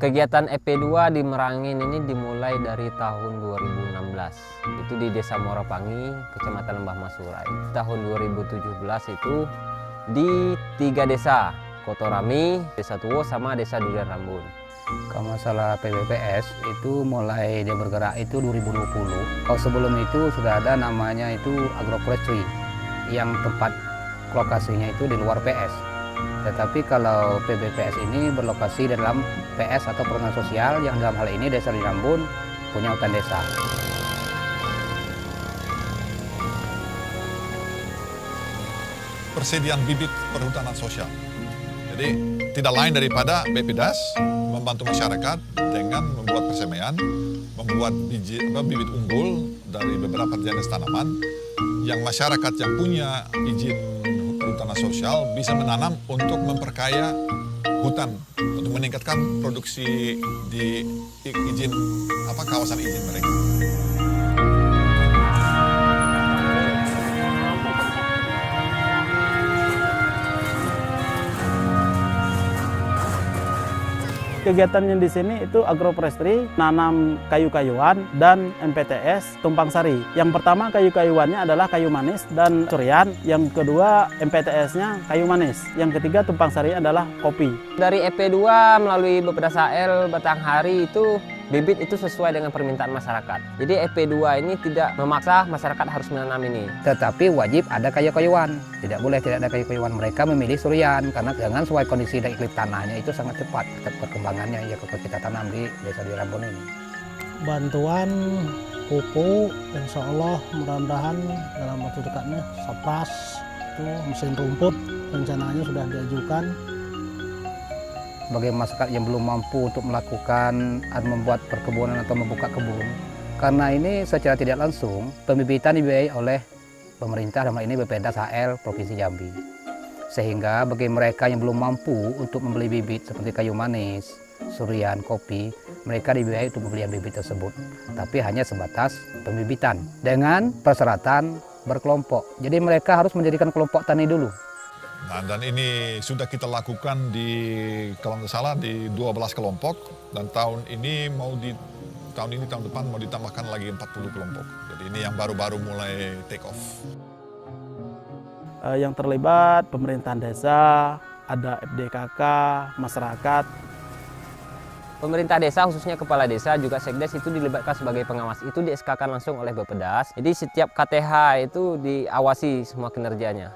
Kegiatan EP2 di Merangin ini dimulai dari tahun 2016. Itu di Desa Morapangi, Kecamatan Lembah Masurai. Tahun 2017 itu di 3 desa, Kotorami, Desa Tuwo, sama Desa Durian Rambun. Kalau masalah PBPS itu mulai dia bergerak itu 2020. Kalau sebelum itu sudah ada namanya itu agroforestry yang tempat lokasinya itu di luar PS. Tetapi kalau PBPS ini berlokasi dalam PS atau perhutanan sosial yang dalam hal ini Desa Durian Rambun punya hutan desa. Persediaan bibit perhutanan sosial. Jadi tidak lain daripada BPDAS membantu masyarakat dengan membuat persemaian, membuat bibit unggul dari beberapa jenis tanaman yang masyarakat yang punya izin perhutanan sosial bisa menanam untuk memperkaya hutan, untuk meningkatkan produksi di izin kawasan izin mereka. Kegiatannya di sini itu agroforestry, nanam kayu-kayuan dan MPTS tumpang sari. Yang pertama kayu-kayuannya adalah kayu manis dan durian. Yang kedua MPTS-nya kayu manis. Yang ketiga tumpang sari adalah kopi. Dari EP2 melalui Bappedas AL Batanghari itu bibit itu sesuai dengan permintaan masyarakat. Jadi EP2 ini tidak memaksa masyarakat harus menanam ini. Tetapi wajib ada kayu-kayuan. Tidak boleh tidak ada kayu-kayuan. Mereka memilih durian karena dengan sesuai kondisi dan iklim tanahnya itu sangat cepat perkembangannya ya kalau kita tanam di Desa Durian Rambun ini. Bantuan pupuk, insya Allah mudah-mudahan dalam waktu dekatnya sapras itu mesin rumput rencananya sudah diajukan. Bagi masyarakat yang belum mampu untuk melakukan atau membuat perkebunan atau membuka kebun, karena ini secara tidak langsung pembibitan dibiayai oleh pemerintah, dalam hal ini Bappedas AL Provinsi Jambi. Sehingga bagi mereka yang belum mampu untuk membeli bibit seperti kayu manis, durian, kopi, mereka dibiayai untuk pembelian bibit tersebut. Tapi hanya sebatas pembibitan dengan persyaratan berkelompok. Jadi mereka harus mendirikan kelompok tani dulu. Nah, dan ini sudah kita lakukan kalau nggak salah di 12 kelompok, dan tahun depan mau ditambahkan lagi 40 kelompok. Jadi ini yang baru-baru mulai take off. Yang terlibat pemerintahan desa, ada FDKK, masyarakat. Pemerintah desa khususnya kepala desa juga sekdes itu dilibatkan sebagai pengawas. Itu di-SK-kan langsung oleh Bappedas. Jadi setiap KTH itu diawasi semua kinerjanya.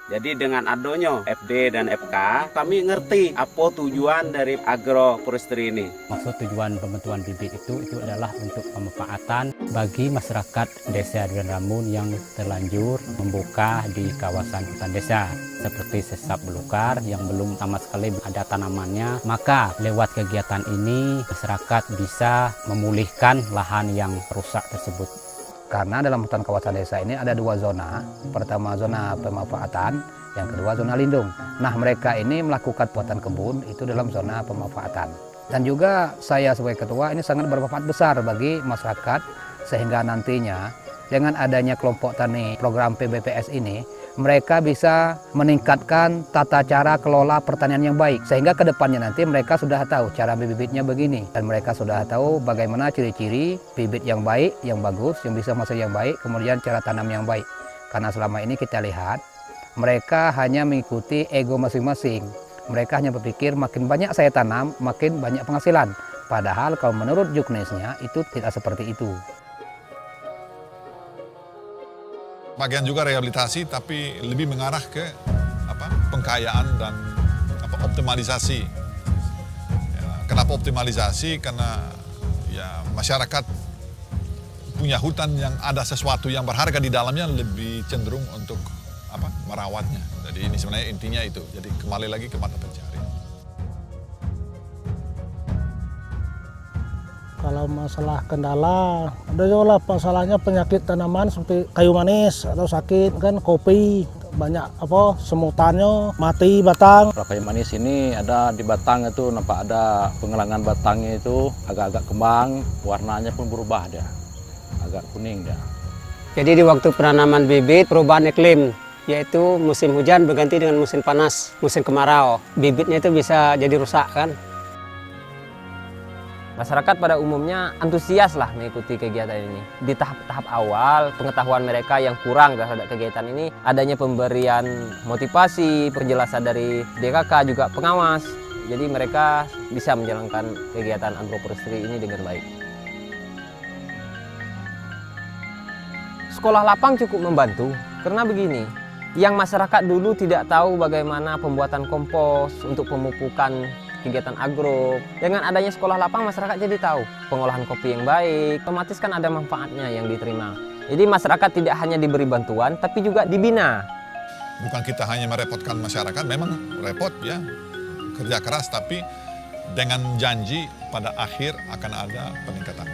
Jadi dengan adanya FD dan FK, kami ngerti apa tujuan dari agroforestry ini. Maksud tujuan pembentukan bibit itu adalah untuk pemanfaatan bagi masyarakat Desa Durian Rambun yang terlanjur membuka di kawasan hutan desa. Seperti sesap belukar yang belum sama sekali ada tanamannya. Maka lewat kegiatan ini masyarakat bisa memulihkan lahan yang rusak tersebut. Karena dalam hutan kawasan desa ini ada 2 zona. Pertama zona pemanfaatan, yang kedua zona lindung. Nah mereka ini melakukan buatan kebun itu dalam zona pemanfaatan. Dan juga saya sebagai ketua ini sangat bermanfaat besar bagi masyarakat. Sehingga nantinya dengan adanya kelompok tani program PBPS ini, mereka bisa meningkatkan tata cara kelola pertanian yang baik. Sehingga ke depannya nanti mereka sudah tahu cara bibitnya begini. Dan mereka sudah tahu bagaimana ciri-ciri bibit yang baik, yang bagus, yang bisa menghasilkan yang baik, kemudian cara tanam yang baik. Karena selama ini kita lihat, mereka hanya mengikuti ego masing-masing. Mereka hanya berpikir makin banyak saya tanam, makin banyak penghasilan. Padahal kalau menurut juknisnya itu tidak seperti itu. Bagian juga rehabilitasi, tapi lebih mengarah ke pengkayaan dan optimalisasi. Ya, kenapa optimalisasi? Karena ya masyarakat punya hutan yang ada sesuatu yang berharga di dalamnya lebih cenderung untuk merawatnya. Jadi ini sebenarnya intinya itu. Jadi kembali lagi kepada pencari. Kalau masalah kendala, ada juga masalahnya penyakit tanaman seperti kayu manis atau sakit kan kopi, banyak semutannya mati batang. Kayu manis ini ada di batang itu nampak ada pengelangan batangnya itu agak-agak kembang, warnanya pun berubah dia, agak kuning dia. Jadi di waktu penanaman bibit perubahan iklim, yaitu musim hujan berganti dengan musim panas, musim kemarau, bibitnya itu bisa jadi rusak kan. Masyarakat pada umumnya antusias lah mengikuti kegiatan ini. Di tahap-tahap awal, pengetahuan mereka yang kurang terhadap kegiatan ini, adanya pemberian motivasi, penjelasan dari DKK juga pengawas. Jadi mereka bisa menjalankan kegiatan agroforestry ini dengan baik. Sekolah lapang cukup membantu, karena begini, yang masyarakat dulu tidak tahu bagaimana pembuatan kompos untuk pemupukan kegiatan agro. Dengan adanya sekolah lapang, masyarakat jadi tahu pengolahan kopi yang baik, otomatis kan ada manfaatnya yang diterima. Jadi masyarakat tidak hanya diberi bantuan, tapi juga dibina. Bukan kita hanya merepotkan masyarakat, memang repot ya, kerja keras, tapi dengan janji pada akhir akan ada peningkatan.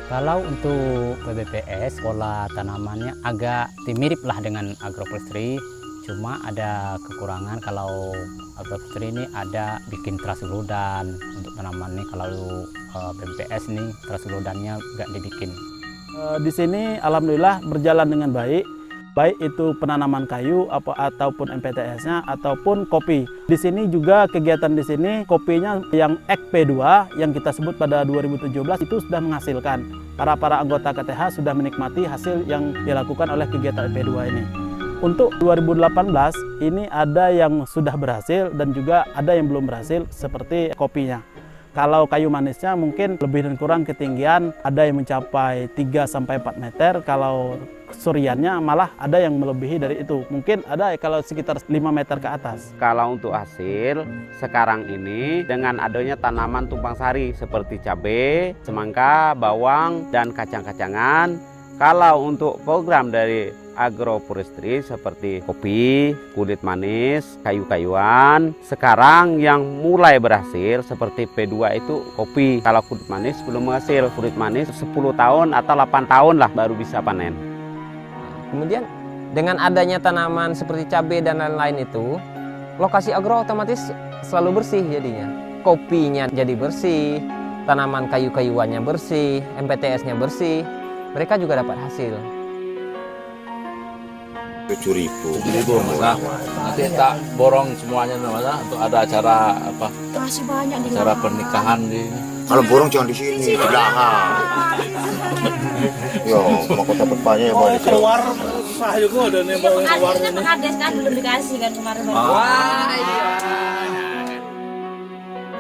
Kalau untuk PBPS, pola tanamannya agak mirip lah dengan agroforestry, cuma ada kekurangan kalau agroforestry ini ada bikin trasulodan untuk tanaman nih. Kalau PBPS nih trasulodannya nggak dibikin. Di sini alhamdulillah berjalan dengan baik. Baik itu penanaman kayu ataupun MPTS-nya ataupun kopi. Di sini juga kegiatan di sini kopinya yang EP2 yang kita sebut pada 2017 itu sudah menghasilkan. Para anggota KTH sudah menikmati hasil yang dilakukan oleh kegiatan EP2 ini. Untuk 2018 ini ada yang sudah berhasil dan juga ada yang belum berhasil seperti kopinya. Kalau kayu manisnya mungkin lebih dan kurang ketinggian ada yang mencapai 3-4 meter. Kalau suriannya malah ada yang melebihi dari itu. Mungkin ada kalau sekitar 5 meter ke atas. Kalau untuk hasil sekarang ini dengan adanya tanaman tumpang sari seperti cabai, semangka, bawang, dan kacang-kacangan. Kalau untuk program dari agroforestry seperti kopi, kulit manis, kayu-kayuan, sekarang yang mulai berhasil seperti P2 itu kopi. Kalau kulit manis belum berhasil, kulit manis 10 tahun atau 8 tahun lah baru bisa panen. Kemudian dengan adanya tanaman seperti cabai dan lain-lain itu, lokasi agro otomatis selalu bersih jadinya. Kopinya jadi bersih, tanaman kayu-kayuannya bersih, MPTS-nya bersih, mereka juga dapat hasil. 7.000 masa nanti tak borong semuanya masa untuk ada acara apa? Masih banyak di acara pernikahan di. Kalau borong jangan di sini, di belakang. Yo, mau kota bertanya ya mau keluar susah juga ada nih mau keluar ini. Penghades kan belum dikasih kan kemarin. Iya.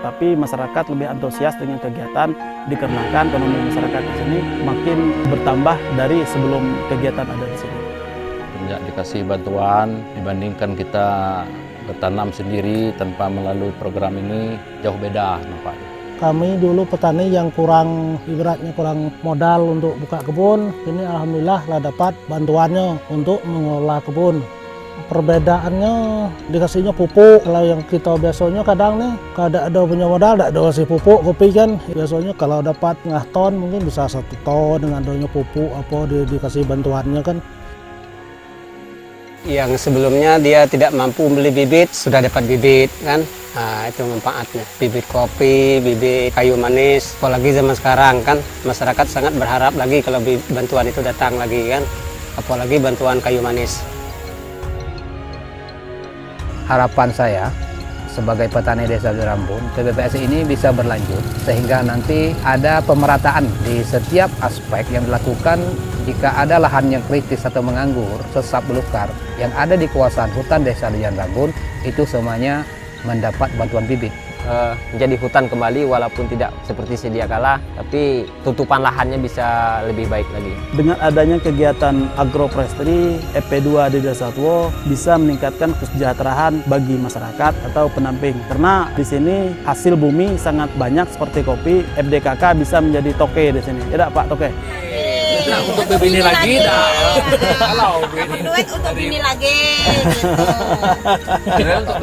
Tapi masyarakat lebih antusias dengan kegiatan dikarenakan ekonomi masyarakat di sini makin bertambah dari sebelum kegiatan ada di sini. Sejak dikasih bantuan dibandingkan kita bertanam sendiri tanpa melalui program ini jauh beda nampaknya. Kami dulu petani yang kurang, ibaratnya kurang modal untuk buka kebun. Ini alhamdulillah lah dapat bantuannya untuk mengelola kebun. Perbedaannya dikasihnya pupuk. Kalau yang kita biasanya kadang nih, kalau ada punya modal, tidak ada kasih pupuk kopi kan. Biasanya kalau dapat setengah ton mungkin bisa 1 ton dengan adanya pupuk apa dikasih bantuannya kan. Yang sebelumnya dia tidak mampu beli bibit, sudah dapat bibit kan. Nah, itu manfaatnya. Bibit kopi, bibit kayu manis. Apalagi zaman sekarang kan masyarakat sangat berharap lagi kalau bantuan itu datang lagi kan. Apalagi bantuan kayu manis. Harapan saya sebagai petani desa Rambun, PBPS ini bisa berlanjut sehingga nanti ada pemerataan di setiap aspek yang dilakukan. Jika ada lahan yang kritis atau menganggur, sesap belukar yang ada di kawasan hutan desa Duyan Rambun itu semuanya mendapat bantuan bibit. Menjadi hutan kembali walaupun tidak seperti sedia kala, tapi tutupan lahannya bisa lebih baik lagi. Dengan adanya kegiatan agroforestry EP2 di Desa Tuo bisa meningkatkan kesejahteraan bagi masyarakat atau penamping. Karena di sini hasil bumi sangat banyak seperti kopi, FDKK bisa menjadi toke di sini. Tidak Pak Toke? Nah, untuk bini lagi dah. Kalau duit untuk bini lagi. Gitu.